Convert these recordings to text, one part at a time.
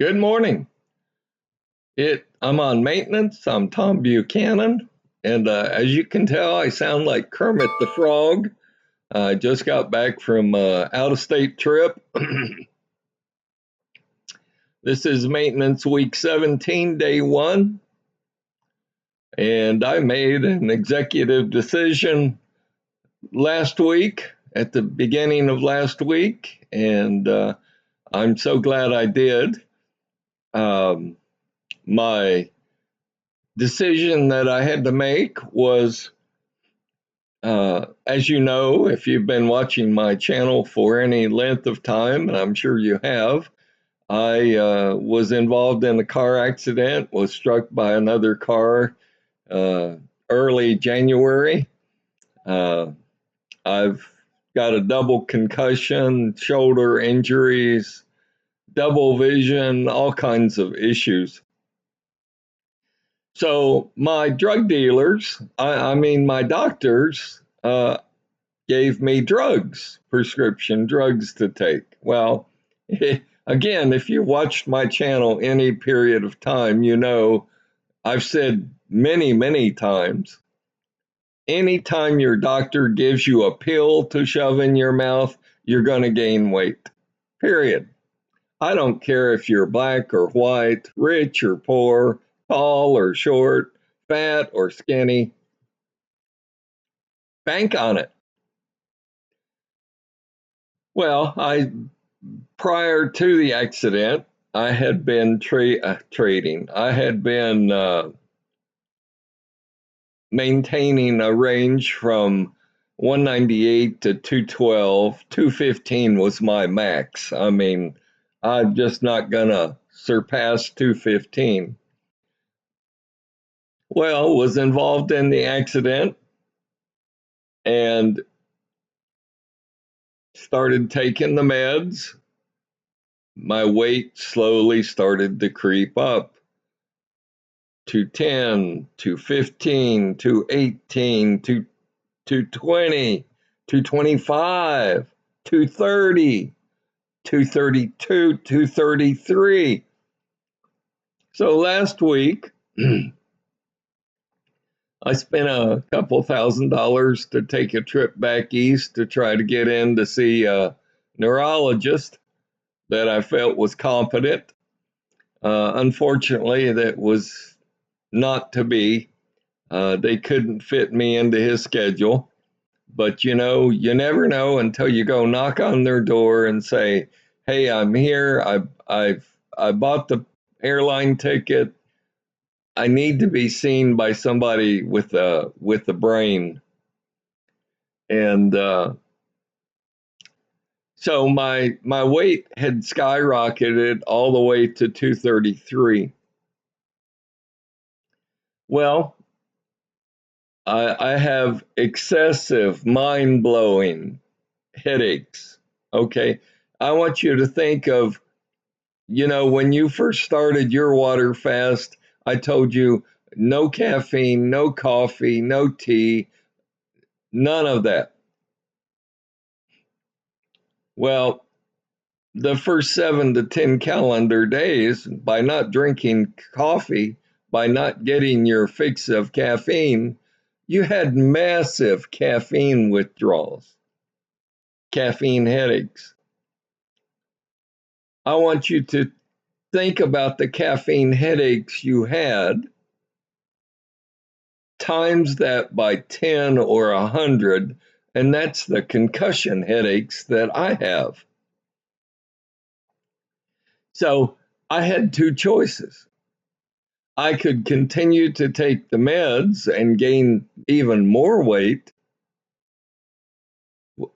Good morning. I'm on maintenance. I'm Tom Buchanan, and as you can tell, I sound like Kermit the Frog. I just got back from out-of-state trip. This is maintenance week 17, day one, and I made an executive decision last week, at the beginning of last week, and I'm so glad I did. My decision that I had to make was, as you know, if you've been watching my channel for any length of time, and I'm sure you have, I was involved in a car accident, was struck by another car uh, early January. Uh, I've got a double concussion, shoulder injuries, double vision, all kinds of issues. So my drug dealers, I mean my doctors, gave me drugs, prescription drugs to take. Well, again, if you watched my channel any period of time, you know I've said many, many times, anytime your doctor gives you a pill to shove in your mouth, you're going to gain weight. Period. I don't care if you're black or white, rich or poor, tall or short, fat or skinny. Bank on it. Well, prior to the accident, I had been trading. I had been maintaining a range from 198 to 212. 215 was my max. I mean, I'm just not going to surpass 215. Well, was involved in the accident and started taking the meds. My weight slowly started to creep up. 210, 215, 218, 220, 225, 230, 232, 233. So last week, I spent a couple $1,000s to take a trip back east to try to get in to see a neurologist that I felt was competent. Unfortunately, that was not to be. They couldn't fit me into his schedule. But you know, you never know until you go knock on their door and say, "Hey, I'm here. I bought the airline ticket. I need to be seen by somebody with the brain." And so my weight had skyrocketed all the way to 233. Well, I have excessive, mind blowing headaches. Okay. I want you to think of, when you first started your water fast, I told you no caffeine, no coffee, no tea, none of that. Well, the first 7 to 10 calendar days, by not drinking coffee, by not getting your fix of caffeine, you had massive caffeine withdrawals, caffeine headaches. I want you to think about the caffeine headaches you had, times that by 10 or 100, and that's the concussion headaches that I have. So I had two choices. I could continue to take the meds and gain even more weight,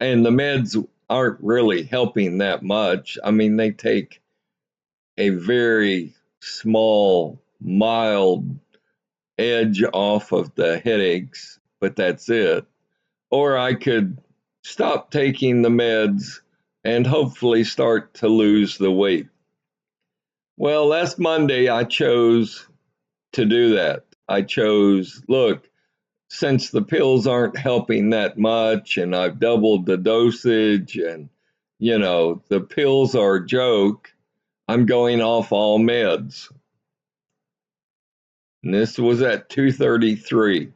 and the meds aren't really helping that much. I mean, they take a very small, mild edge off of the headaches, but that's it. Or I could stop taking the meds and hopefully start to lose the weight. Well, last Monday I chose to do that. I chose, look, since the pills aren't helping that much and I've doubled the dosage and, the pills are a joke, I'm going off all meds. And this was at 233,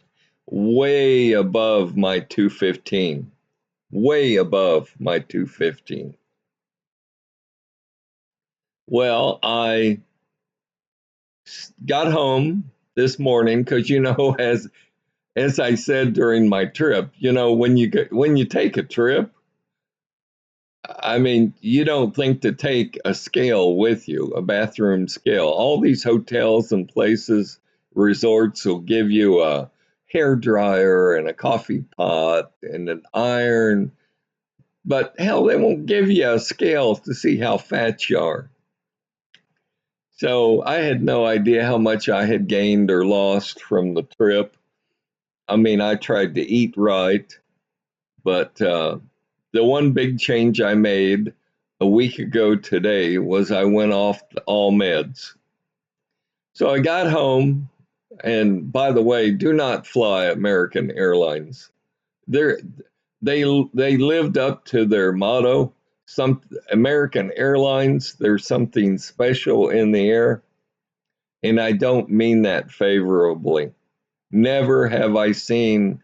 way above my 215, way above my 215. Well, I got home this morning because, as I said during my trip, when you take a trip, I mean, you don't think to take a scale with you, a bathroom scale. All these hotels and places, resorts will give you a hair dryer and a coffee pot and an iron, but hell, they won't give you a scale to see how fat you are. So I had no idea how much I had gained or lost from the trip. I mean, I tried to eat right, but the one big change I made a week ago today was I went off all meds. So I got home, and by the way, do not fly American Airlines. They're, they lived up to their motto. Some American Airlines, there's something special in the air, and I don't mean that favorably. Never have I seen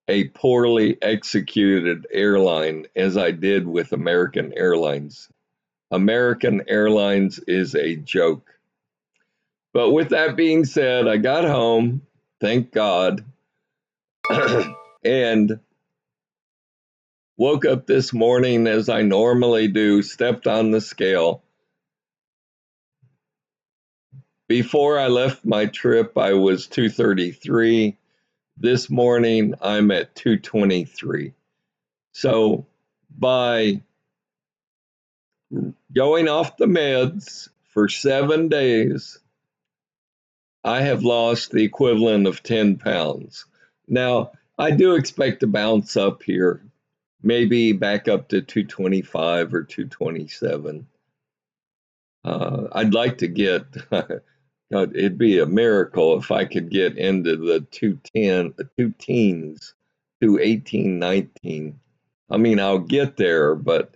a poorly executed airline as I did with American Airlines. American Airlines is a joke. But with that being said, I got home, thank God, and woke up this morning as I normally do, stepped on the scale. Before I left my trip, I was 233. This morning, I'm at 223. So by going off the meds for 7 days, I have lost the equivalent of 10 pounds. Now, I do expect to bounce up here, maybe back up to 225 or 227. I'd like to get, God, it'd be a miracle if I could get into the 2 teens, 218, 19. I mean, I'll get there, but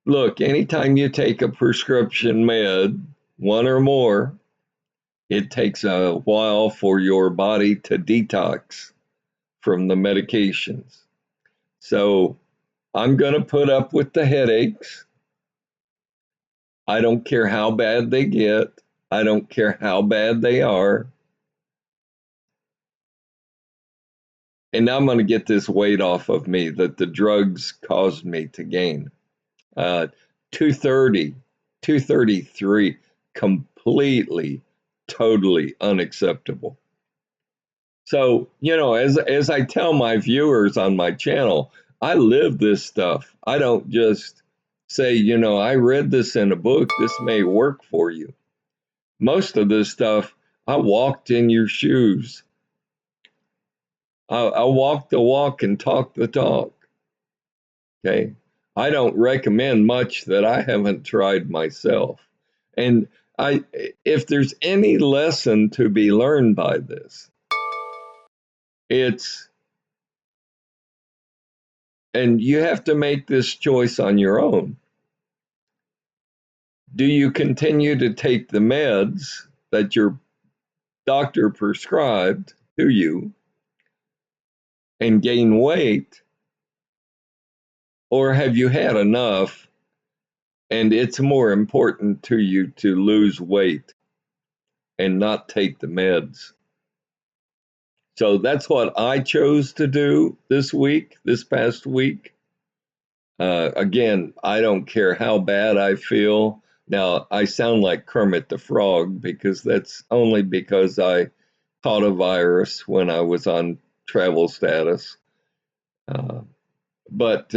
look, anytime you take a prescription med, one or more, it takes a while for your body to detox from the medications. So I'm going to put up with the headaches. I don't care how bad they get. I don't care how bad they are. And I'm going to get this weight off of me that the drugs caused me to gain. 230, 233, completely, totally unacceptable. So, as I tell my viewers on my channel, I live this stuff. I don't just say, I read this in a book, this may work for you. Most of this stuff, I walked in your shoes. I walk the walk and talk the talk. Okay. I don't recommend much that I haven't tried myself. And if there's any lesson to be learned by this, it's, and you have to make this choice on your own. Do you continue to take the meds that your doctor prescribed to you and gain weight? Or have you had enough and it's more important to you to lose weight and not take the meds? So that's what I chose to do this past week. Again, I don't care how bad I feel. Now, I sound like Kermit the Frog because that's only because I caught a virus when I was on travel status. But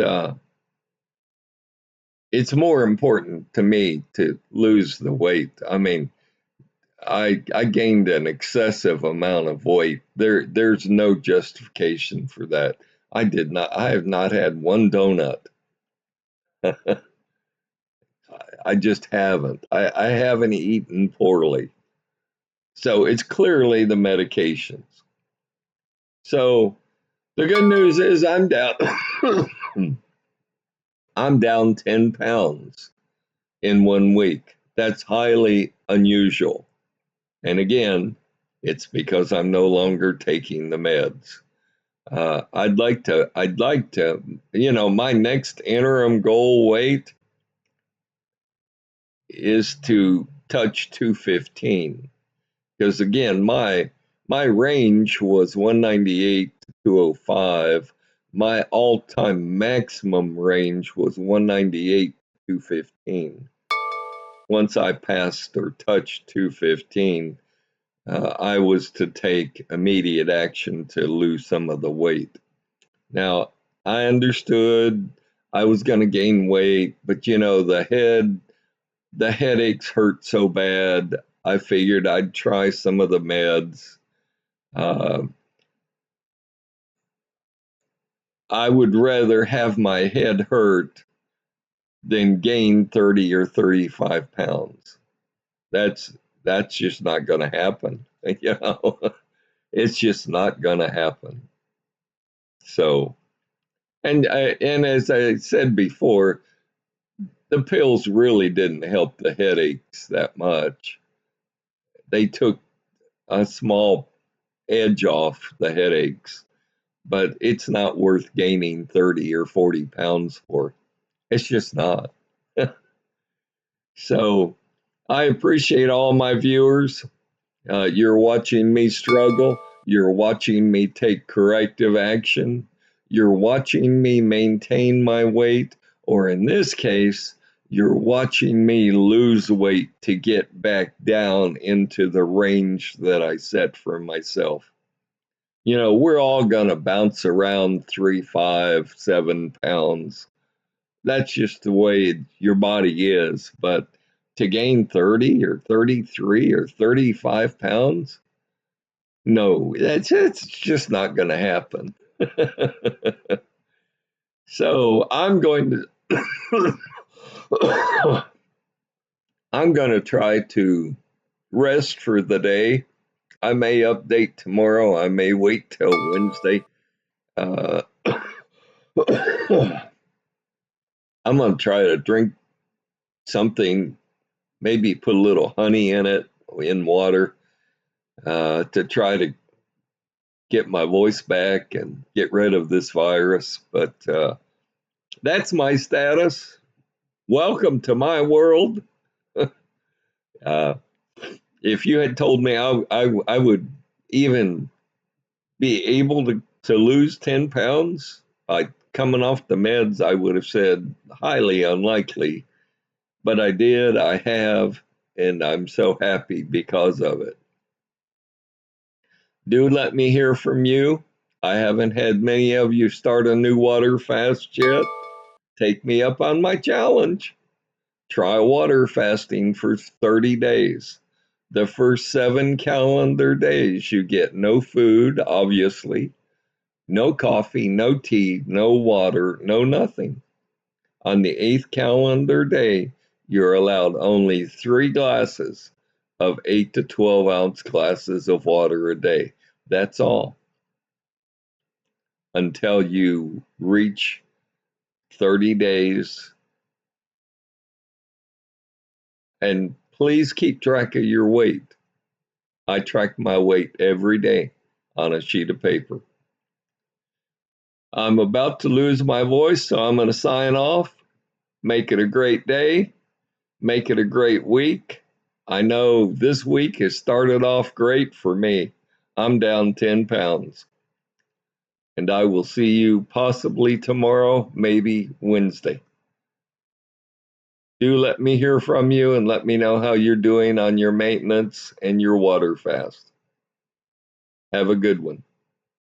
it's more important to me to lose the weight. I mean, I gained an excessive amount of weight. There's no justification for that. I have not had one donut. I just haven't. I haven't eaten poorly. So it's clearly the medications. So the good news is I'm down I'm down 10 pounds in 1 week. That's highly unusual. And again, it's because I'm no longer taking the meds. I'd like to, my next interim goal weight is to touch 215. Because again, my range was 198 to 205. My all-time maximum range was 198 to 215. Once I passed or touched 215, I was to take immediate action to lose some of the weight. Now, I understood I was going to gain weight, but the headaches hurt so bad. I figured I'd try some of the meds. Uh, I would rather have my head hurt than gain 30 or 35 pounds. That's that's just not going to happen. It's just not going to happen. So, and as I said before, the pills really didn't help the headaches that much. They took a small edge off the headaches, but it's not worth gaining 30 or 40 pounds for. It's just not. So I appreciate all my viewers. You're watching me struggle. You're watching me take corrective action. You're watching me maintain my weight, or in this case, you're watching me lose weight to get back down into the range that I set for myself. We're all going to bounce around 3, 5, 7 pounds. That's just the way your body is. But to gain 30 or 33 or 35 pounds, no, it's just not going to happen. So I'm going to try to rest for the day. I may update tomorrow. I may wait till Wednesday. Uh, I'm going to try to drink something, maybe put a little honey in it, in water, to try to get my voice back and get rid of this virus. But that's my status. Welcome to my world. uh, if you had told me I would even be able to lose 10 pounds coming off the meds, I would have said highly unlikely. But I did, I have, and I'm so happy because of it. Do let me hear from you. I haven't had many of you start a new water fast yet. Take me up on my challenge. Try water fasting for 30 days. The first 7 calendar days, you get no food, obviously, no coffee, no tea, no water, no nothing. On the 8th calendar day, you're allowed only 3 glasses of 8 to 12 ounce glasses of water a day. That's all. Until you reach 30 days. And please keep track of your weight. I track my weight every day on a sheet of paper. I'm about to lose my voice, so I'm going to sign off. Make it a great day. Make it a great week. I know this week has started off great for me. I'm down 10 pounds. And I will see you possibly tomorrow, maybe Wednesday. Do let me hear from you and let me know how you're doing on your maintenance and your water fast. Have a good one.